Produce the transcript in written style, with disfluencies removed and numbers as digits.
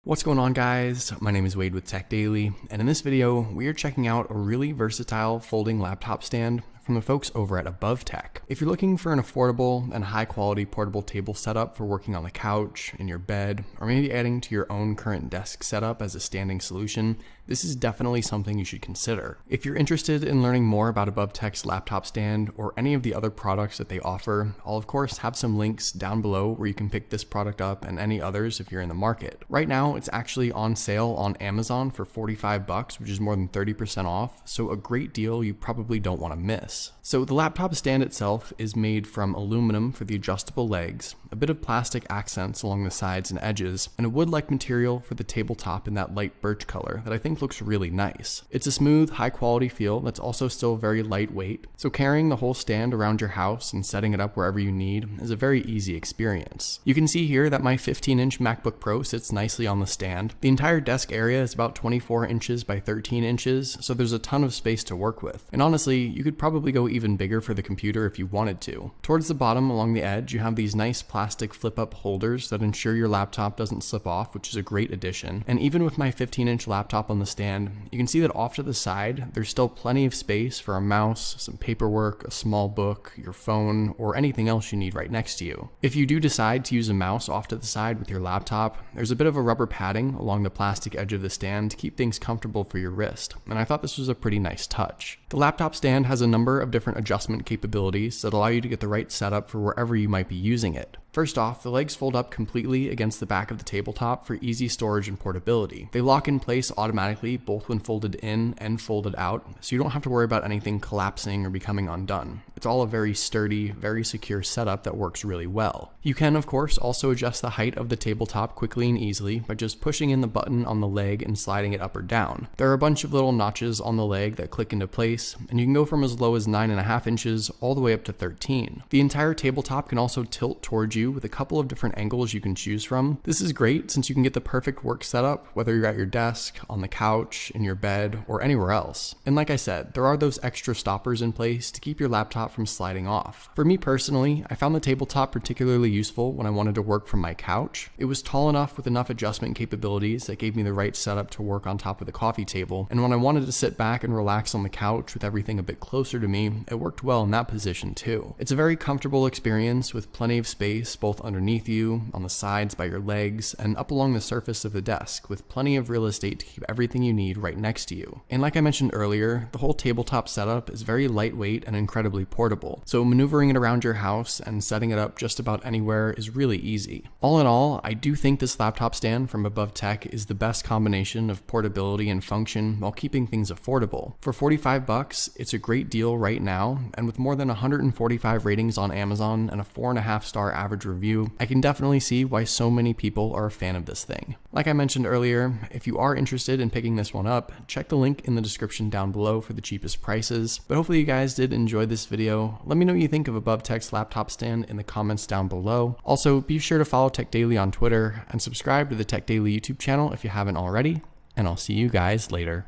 What's going on, guys? My name is Wade with Tech Daily, and in this video we are checking out a really versatile folding laptop stand from the folks over at AboveTEK. If you're looking for an affordable and high quality portable table setup for working on the couch, in your bed, or maybe adding to your own current desk setup as a standing solution, this is definitely something you should consider. If you're interested in learning more about AboveTEK's laptop stand or any of the other products that they offer, I'll of course have some links down below where you can pick this product up and any others if you're in the market. Right now, it's actually on sale on Amazon for $45, which is more than 30% off, so a great deal you probably don't want to miss. So the laptop stand itself is made from aluminum for the adjustable legs, a bit of plastic accents along the sides and edges, and a wood-like material for the tabletop in that light birch color that I think looks really nice. It's a smooth, high-quality feel that's also still very lightweight, so carrying the whole stand around your house and setting it up wherever you need is a very easy experience. You can see here that my 15-inch MacBook Pro sits nicely on the stand. The entire desk area is about 24 inches by 13 inches, so there's a ton of space to work with. And honestly, you could probably go even bigger for the computer if you wanted to. Towards the bottom along the edge, you have these nice plastic flip-up holders that ensure your laptop doesn't slip off, which is a great addition. And even with my 15-inch laptop on the stand, you can see that off to the side, there's still plenty of space for a mouse, some paperwork, a small book, your phone, or anything else you need right next to you. If you do decide to use a mouse off to the side with your laptop, there's a bit of a rubber padding along the plastic edge of the stand to keep things comfortable for your wrist, and I thought this was a pretty nice touch. The laptop stand has a number of different adjustment capabilities that allow you to get the right setup for wherever you might be using it. First off, the legs fold up completely against the back of the tabletop for easy storage and portability. They lock in place automatically both when folded in and folded out, so you don't have to worry about anything collapsing or becoming undone. It's all a very sturdy, very secure setup that works really well. You can, of course, also adjust the height of the tabletop quickly and easily by just pushing in the button on the leg and sliding it up or down. There are a bunch of little notches on the leg that click into place, and you can go from as low as 9.5 inches all the way up to 13. The entire tabletop can also tilt towards you with a couple of different angles you can choose from. This is great since you can get the perfect work setup, whether you're at your desk, on the couch, in your bed, or anywhere else. And like I said, there are those extra stoppers in place to keep your laptop from sliding off. For me personally, I found the tabletop particularly useful when I wanted to work from my couch. It was tall enough with enough adjustment capabilities that gave me the right setup to work on top of the coffee table, and when I wanted to sit back and relax on the couch with everything a bit closer to me, it worked well in that position too. It's a very comfortable experience with plenty of space both underneath you, on the sides by your legs, and up along the surface of the desk with plenty of real estate to keep everything you need right next to you. And like I mentioned earlier, the whole tabletop setup is very lightweight and incredibly portable, so maneuvering it around your house and setting it up just about anywhere is really easy. All in all, I do think this laptop stand from AboveTEK is the best combination of portability and function while keeping things affordable. For $45, it's a great deal right now, and with more than 145 ratings on Amazon and a 4.5-star average review, I can definitely see why so many people are a fan of this thing. Like I mentioned earlier, if you are interested in picking this one up, check the link in the description down below for the cheapest prices. But hopefully you guys did enjoy this video. Let me know what you think of AboveTEK's laptop stand in the comments down below. Also, be sure to follow Tech Daily on Twitter and subscribe to the Tech Daily YouTube channel if you haven't already, and I'll see you guys later.